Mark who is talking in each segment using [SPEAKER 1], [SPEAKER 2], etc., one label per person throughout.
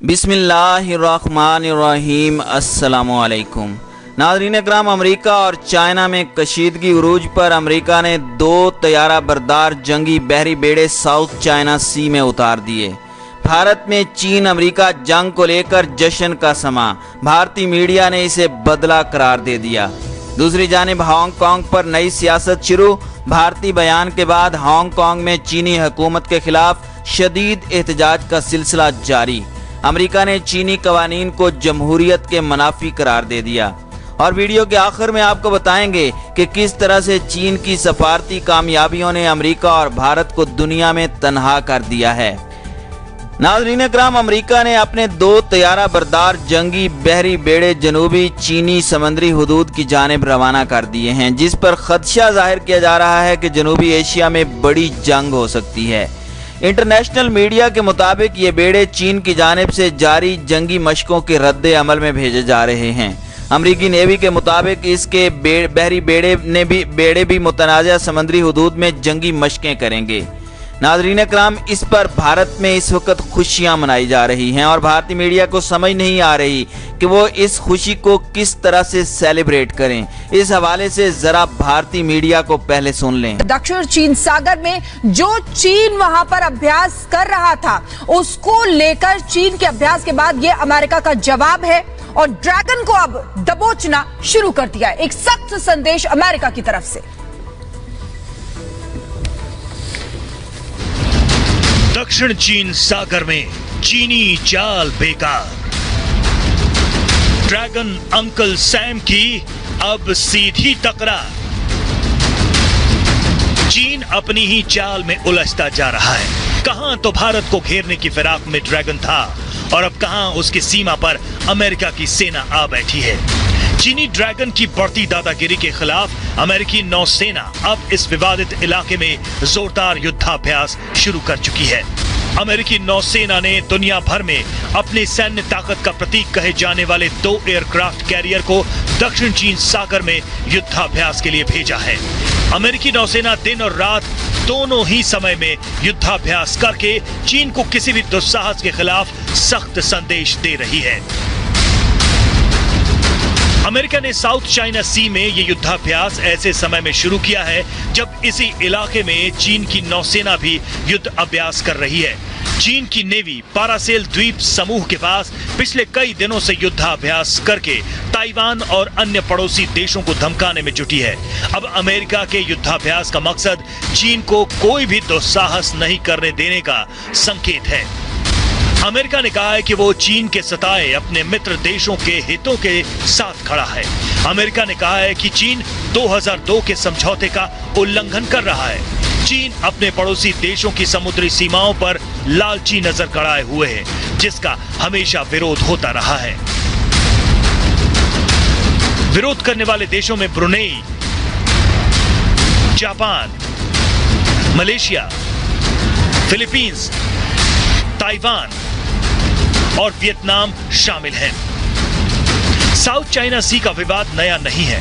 [SPEAKER 1] बिस्मिल्लाहिर्रहमानिर्रहीम। अस्सलामुअलैकुम नाज़रीन इकराम, अमरीका और चाइना में कशीदगी उरूज पर अमरीका ने 2 तैयारा बरदार जंगी बहरी बेड़े साउथ चाइना सी में उतार दिए। भारत में चीन अमरीका जंग को लेकर जश्न का समा, भारतीय मीडिया ने इसे बदला करार दे दिया। दूसरी जानिब हांगकांग पर नई सियासत शुरू, भारतीय बयान के बाद हांगकांग में चीनी हुकूमत के खिलाफ शदीद एहतजाज का सिलसिला जारी। अमेरिका ने चीनी कवानीन को जमहूरियत के मुनाफी करार दे दिया। और वीडियो के आखिर में आपको बताएंगे कि किस तरह से चीन की सफारती कामयाबियों ने अमेरिका और भारत को दुनिया में तन्हा कर दिया है। नाज़रीन इकराम, अमेरिका ने अपने 2 तैयारा बरदार जंगी बहरी बेड़े जनूबी चीनी समंदरी हुदूद की जानिब रवाना कर दिए हैं, जिस पर खदशा जाहिर किया जा रहा है कि जनूबी एशिया में बड़ी जंग हो सकती है। इंटरनेशनल मीडिया के मुताबिक ये बेड़े चीन की जानिब से जारी जंगी मशकों के रद्द अमल में भेजे जा रहे हैं। अमरीकी नेवी के मुताबिक इसके बहरी बेड़े भी मुतनाज़ा समंदरी हुदूद में जंगी मशकें करेंगे। नाज़रीन इकराम, इस पर भारत में इस वक्त खुशियां मनाई जा रही हैं और भारतीय मीडिया को समझ नहीं आ रही कि वो इस खुशी को किस तरह से सेलिब्रेट करें। इस हवाले से जरा भारतीय मीडिया को पहले सुन लें।
[SPEAKER 2] दक्षिण चीन सागर में जो चीन वहां पर अभ्यास कर रहा था, उसको लेकर चीन के अभ्यास के बाद ये अमेरिका का जवाब है और ड्रैगन को अब दबोचना शुरू कर दिया है। एक सख्त संदेश अमेरिका की तरफ से।
[SPEAKER 3] दक्षिण चीन सागर में चीनी चाल बेकार, ड्रैगन अंकल सैम की अब सीधी टकरार। चीन अपनी ही चाल में उलझता जा रहा है। कहां तो भारत को घेरने की फिराक में ड्रैगन था और अब कहां उसकी सीमा पर अमेरिका की सेना आ बैठी है। चीनी ड्रैगन की बढ़ती दादागिरी के खिलाफ अमेरिकी नौसेना अब इस विवादित इलाके में जोरदार युद्धाभ्यास शुरू कर चुकी है। अमेरिकी नौसेना ने दुनिया भर में अपनी सैन्य ताकत का प्रतीक कहे जाने वाले 2 एयरक्राफ्ट कैरियर को दक्षिण चीन सागर में युद्धाभ्यास के लिए भेजा है। अमेरिकी नौसेना दिन और रात दोनों ही समय में युद्धाभ्यास करके चीन को किसी भी दुस्साहस के खिलाफ सख्त संदेश दे रही है। अमेरिका ने साउथ चाइना सी में यह युद्धाभ्यास ऐसे समय में शुरू किया है जब इसी इलाके में चीन की नौसेना भी युद्ध अभ्यास कर रही है। चीन की नेवी पारासेल द्वीप समूह के पास पिछले कई दिनों से युद्धाभ्यास करके ताइवान और अन्य पड़ोसी देशों को धमकाने में जुटी है। अब अमेरिका के युद्धाभ्यास का मकसद चीन को कोई भी दुस्साहस नहीं करने देने का संकेत है। अमेरिका ने कहा है कि वो चीन के सताए अपने मित्र देशों के हितों के साथ खड़ा है। अमेरिका ने कहा है कि चीन 2002 के समझौते का उल्लंघन कर रहा है। चीन अपने पड़ोसी देशों की समुद्री सीमाओं पर लालची नजर गड़ाए हुए है, जिसका हमेशा विरोध होता रहा है। विरोध करने वाले देशों में Brunei, Japan, Malaysia, Philippines, Taiwan और वियतनाम शामिल हैं। साउथ चाइना सी का विवाद नया नहीं है।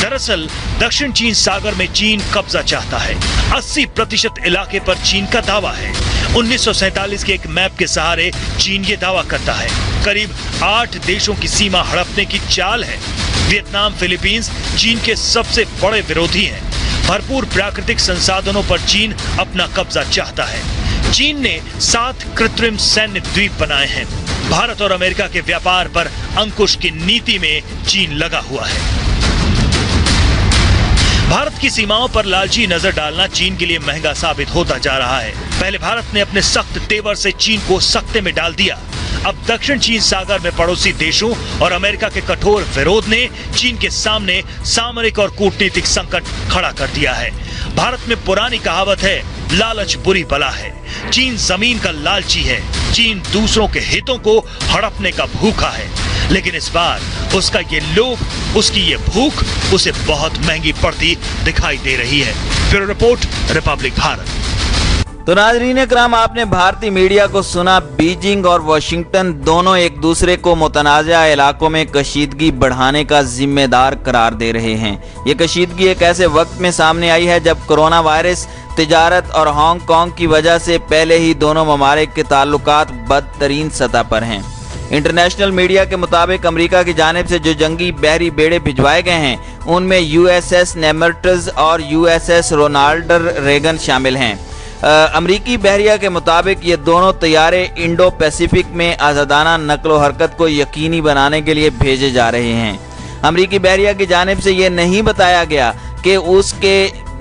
[SPEAKER 3] दरअसल दक्षिण चीन सागर में चीन कब्जा चाहता है। 80% इलाके पर चीन का दावा है। 1947 के एक मैप के सहारे चीन ये दावा करता है। करीब 8 देशों की सीमा हड़पने की चाल है। वियतनाम, फिलीपींस चीन के सबसे बड़े विरोधी हैं। भरपूर प्राकृतिक संसाधनों पर चीन अपना कब्जा चाहता है। चीन ने 7 कृत्रिम सैन्य द्वीप बनाए हैं। भारत और अमेरिका के व्यापार पर अंकुश की नीति में चीन लगा हुआ है। भारत की सीमाओं पर लालची नजर डालना चीन के लिए महंगा साबित होता जा रहा है। पहले भारत ने अपने सख्त तेवर से चीन को सख्ते में डाल दिया। अब दक्षिण चीन सागर में पड़ोसी देशों और अमेरिका के कठोर विरोध ने चीन के सामने सामरिक और कूटनीतिक संकट खड़ा कर दिया है। भारत में पुरानी कहावत है, लालच बुरी बला है। चीन जमीन का लालची है। चीन दूसरों के हितों को हड़पने का भूखा है, लेकिन इस बार उसका ये लोभ, उसकी ये भूख उसे बहुत महंगी पड़ती दिखाई दे रही है। Bureau report, Republic Bharat.
[SPEAKER 1] तो नाज़रीन इकराम, आपने भारतीय मीडिया को सुना। बीजिंग और वाशिंगटन दोनों एक दूसरे को मुतनाज़ा इलाकों में कशीदगी बढ़ाने का जिम्मेदार करार दे रहे हैं। ये कशीदगी एक ऐसे वक्त में सामने आई है जब कोरोना वायरस, तिजारत और हांगकांग की वजह से पहले ही दोनों ममालिक के ताल्लुकात बदतरीन सतह पर हैं। इंटरनेशनल मीडिया के मुताबिक अमेरिका की जानिब से जो जंगी बहरी बेड़े भिजवाए गए हैं उनमें USS नेमर्टज और USS रोनाल्ड रेगन शामिल हैं। अमरीकी बहरिया के मुताबिक ये दोनों तैयारे इंडो पैसिफिक में आज़ादाना नकलो हरकत को यकीनी बनाने के लिए भेजे जा रहे हैं। अमरीकी बहरिया की जानिब से ये नहीं बताया गया कि उसके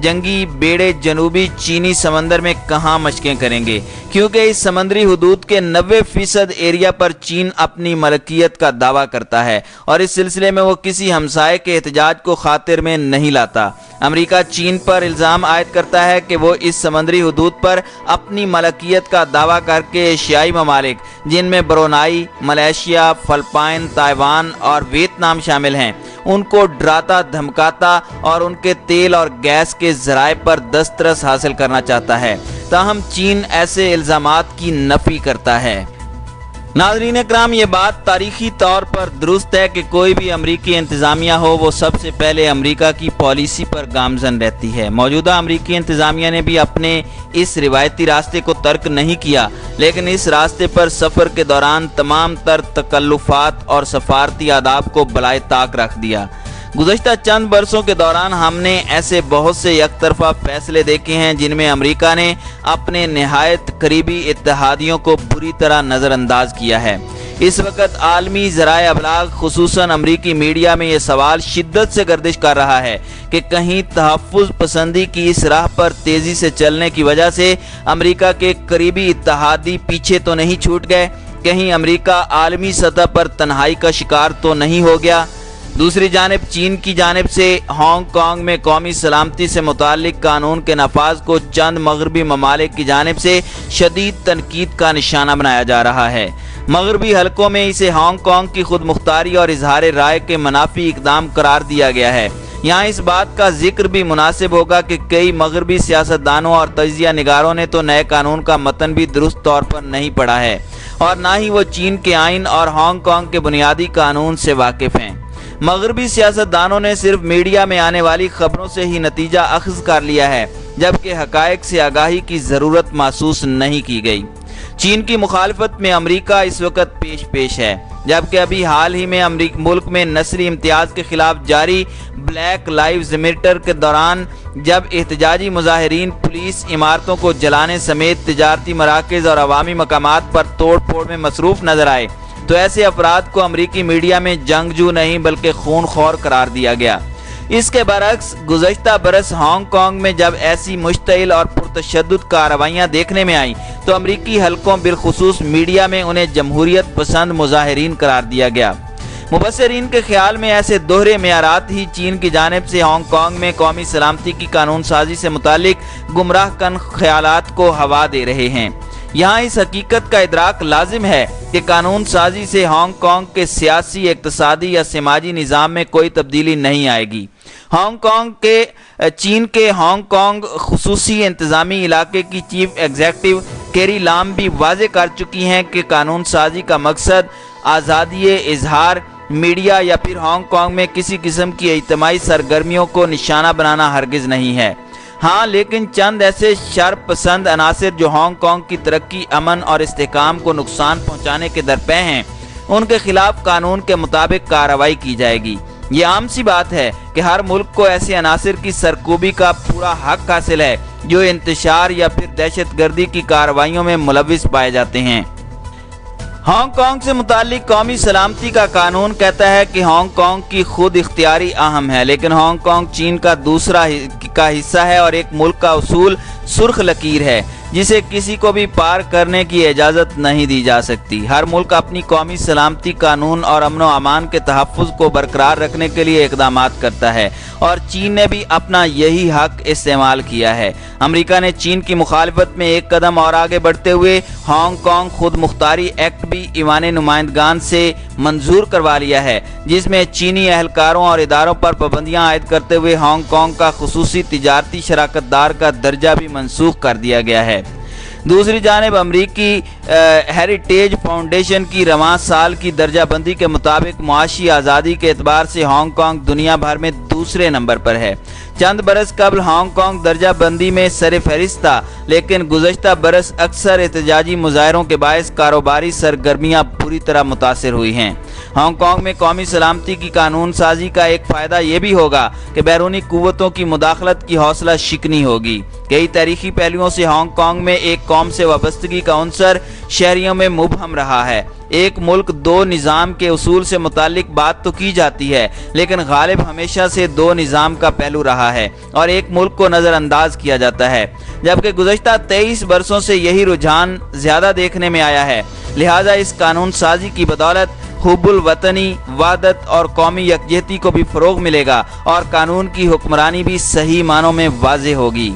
[SPEAKER 1] जंगी बेड़े जनूबी चीनी समंदर में कहां मशकें करेंगे, क्योंकि इस समंदरी हुदूद के 90% एरिया पर चीन अपनी मलकियत का दावा करता है और इस सिलसिले में वो किसी हमसाये के एहतजाज को खातिर में नहीं लाता। अमेरिका चीन पर इल्ज़ाम आयद करता है कि वो इस समंदरी हुदूद पर अपनी मलकियत का दावा करके एशियाई ममालिक, जिनमें ब्रुनेई, मलेशिया, फिलिपाइन, ताइवान और वियतनाम शामिल हैं, उनको डराता धमकाता और उनके तेल और गैस के ज़राए पर दस्तरस हासिल करना चाहता है। ताहम चीन ऐसे इल्ज़ामात की नफी करता है। नाज़रीन इकराम, ये बात तारीखी तौर पर दुरुस्त है कि कोई भी अमरीकी इंतज़ामिया हो वो सबसे पहले अमरीका की पॉलिसी पर गामजन रहती है। मौजूदा अमरीकी इंतज़ामिया ने भी अपने इस रिवायती रास्ते को तर्क नहीं किया, लेकिन इस रास्ते पर सफ़र के दौरान तमाम तर तकल्लुफ़ात और सफारती आदाब को बलाए ताक रख दिया। गुज़श्ता चंद बरसों के दौरान हमने ऐसे बहुत से यकतरफा फैसले देखे हैं जिनमें अमेरिका ने अपने नहायत करीबी इत्तेहादियों को बुरी तरह नज़रअंदाज किया है। इस वक्त आलमी ज़राए अबलाग खुसूसन अमरीकी मीडिया में ये सवाल शिद्दत से गर्दिश कर रहा है कि कहीं तहफ़्फ़ुज़ पसंदी की इस राह पर तेज़ी से चलने की वजह से अमरीका के करीबी इत्तेहादी पीछे तो नहीं छूट गए, कहीं अमरीका आलमी सतह पर तन्हाई का शिकार तो नहीं हो गया। दूसरी जानिब चीन की जानिब से हांगकांग में कौमी सलामती से मुताल्लिक कानून के नफाज को चंद मगरबी ममालिक की जानिब से शदीद तनकीद का निशाना बनाया जा रहा है। मगरबी हलकों में इसे हांगकांग की खुद मुख्तारी और इजहार राय के मनाफी इकदाम करार दिया गया है। यहाँ इस बात का जिक्र भी मुनासिब होगा कि कई मगरबी सियासतदानों और तजिया निगारों ने तो नए कानून का मतन भी दुरुस्त तौर पर नहीं पढ़ा है और ना ही वो चीन के आइन और हांगकांग के बुनियादी कानून से वाकिफ हैं। मगरबी सियासतदानों ने सिर्फ मीडिया में आने वाली खबरों से ही नतीजा अख्ज़ कर लिया है, जबकि हकायक से आगाही की ज़रूरत महसूस नहीं की गई। चीन की मुखालफत में अमरीका इस वक्त पेश है, जबकि अभी हाल ही में मुल्क में नस्ली इम्तियाज़ के खिलाफ जारी ब्लैक लाइव्स मैटर के दौरान जब एहतजाजी मुजाहिरीन पुलिस इमारतों को जलाने समेत तिजारती मराकज़ और अवामी मकामात पर तोड़ फोड़ में मसरूफ़ नजर आए, तो ऐसे अफराद को अमरीकी मीडिया में जंगजू नहीं बल्कि खूनखोर करार दिया गया। इसके बरक्स गुज़श्ता बरस हांगकांग में जब ऐसी मुश्तइल और पुरतशद्दुद कार्रवाइयाँ देखने में आई तो अमरीकी हलकों बिलखुसूस मीडिया में उन्हें जमहूरियत पसंद मुजाहिरीन करार दिया गया। मुबस्सिरीन के ख्याल में ऐसे दोहरे मेयारात ही चीन की जानिब से हांगकांग में कौमी सलामती की कानून साजी से मुतालिक गुमराह कन ख्यालात को हवा दे रहे हैं। यहाँ इस हकीकत का इदराक लाजिम है कि कानून साजी से हांगकांग के सियासी, इक्तसादी या समाजी निज़ाम में कोई तब्दीली नहीं आएगी। चीन के हांगकांग खुसूसी इंतज़ामी इलाके की चीफ एग्जीक्यूटिव कैरी लाम भी वाज़े कर चुकी हैं कि कानून साजी का मकसद आज़ादी इजहार, मीडिया या फिर हांगकांग में किसी किस्म की इज्तिमाई सरगर्मियों को निशाना बनाना हरगिज़ नहीं है। हाँ, लेकिन चंद ऐसे शर पसंद अनासिर जो हांगकांग की तरक्की, अमन और इस्तेहकाम को नुकसान पहुँचाने के दरपे हैं, उनके खिलाफ कानून के मुताबिक कार्रवाई की जाएगी। ये आम सी बात है कि हर मुल्क को ऐसे अनासिर की सरकूबी का पूरा हक हासिल है जो इंतशार या फिर दहशतगर्दी की कार्रवाइयों में मुलविस पाए जाते हैं। हांगकांग से मुताल्लिक कौमी सलामती का कानून कहता है कि हांगकांग की खुद इख्तियारी अहम है, लेकिन हांगकांग चीन का दूसरा का हिस्सा है और एक मुल्क का उसूल सुर्ख लकीर है जिसे किसी को भी पार करने की इजाज़त नहीं दी जा सकती। हर मुल्क अपनी कौमी सलामती, कानून और अमन व अमान के तहफ़्फ़ुज़ को बरकरार रखने के लिए इक़दामात करता है और चीन ने भी अपना यही हक इस्तेमाल किया है। अमेरिका ने चीन की मुखालफत में एक कदम और आगे बढ़ते हुए हांगकांग खुद मुख्तारी एक्ट भी ईवान नुमाइंदगान से मंजूर करवा लिया है, जिसमें चीनी एहलकारों और इदारों पर पाबंदियां आयद करते हुए हांगकांग का खुसूसी तिजारती शराकतदार का दर्जा भी मनसूख कर दिया गया है। दूसरी जानिब अमरीकी हेरिटेज फाउंडेशन की रवां साल की दर्जा बंदी के मुताबिक मुआशी आज़ादी के एतबार से हांगकांग दुनिया भर में दूसरे नंबर पर है। चंद बरस कबल हांगकांग दर्जा बंदी में सर फहरिस्त था, लेकिन गुज़श्ता बरस अक्सर एहतजाजी मुजाहरों के बायस कारोबारी सरगर्मियां बुरी तरह मुतासिर हुई हैं। हांगकांग में कौमी सलामती की कानून साजी का एक फ़ायदा ये भी होगा कि बैरूनी कुव्वतों की मुदाखलत की हौसला शिकनी होगी। कई तारीखी पहलुओं से हांगकांग में एक कौम से वाबस्तगी का उनसर शहरियों में मुबहम रहा है। एक मुल्क दो निज़ाम के उसूल से मुतालिक बात तो की जाती है, लेकिन गालिब हमेशा से दो निज़ाम का पहलू रहा है और एक मुल्क को नज़रअंदाज किया जाता है, जबकि गुज़श्ता 23 बरसों से यही रुझान ज़्यादा देखने में आया है। लिहाजा इस कानून साजी की बदौलत हुब्बुल वतनी, वहदत और कौमी यकजहती को भी फ़रोग़ मिलेगा और कानून की हुक्मरानी भी सही मानों में वाज़ेह होगी।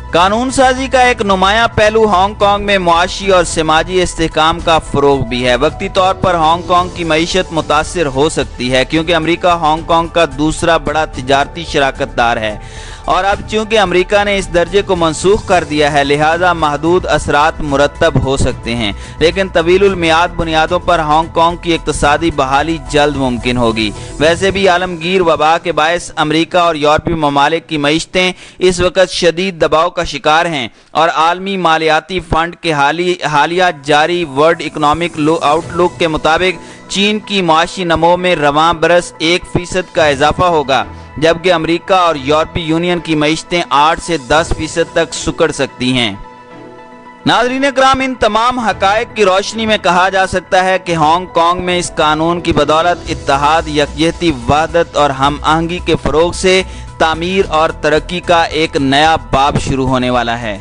[SPEAKER 1] कानून साजी का एक नुमाया पहलू हांगकांग में मुआशी और समाजी इस्तेहकाम का फ़रोग़ भी है। वक्ती तौर पर हांगकांग की मईशत मुतासिर हो सकती है, क्योंकि अमेरिका हांगकांग का दूसरा बड़ा तिजारती शराकतदार है और अब चूँकि अमेरिका ने इस दर्जे को मनसूख कर दिया है, लिहाजा महदूद असरात मुरतब हो सकते हैं, लेकिन तवीलुल मियाद बुनियादों पर हांगकांग की इक़्तिसादी बहाली जल्द मुमकिन होगी। वैसे भी आलमगीर वबा के बायस अमेरिका और यूरोपीय ममालिक की मईशतें इस वक्त शदीद दबाव का शिकार हैं और आलमी मालियाती फंड के हालिया जारी वर्ल्ड इकनॉमिक आउटलुक के मुताबिक चीन की माशी नमो में रवां बरस 1% का इजाफा होगा, जबकि अमेरिका और यूरोपीय यूनियन की मईशतें 8 से 10% तक सुकड़ सकती हैं। नाज़रीन किराम, इन तमाम हक़ाइक़ की रोशनी में कहा जा सकता है कि हांगकांग में इस कानून की बदौलत इत्तेहाद, यकजहती, वहदत और हम आहंगी के फ़रोग़ से तामीर और तरक्की का एक नया बाब शुरू होने वाला है।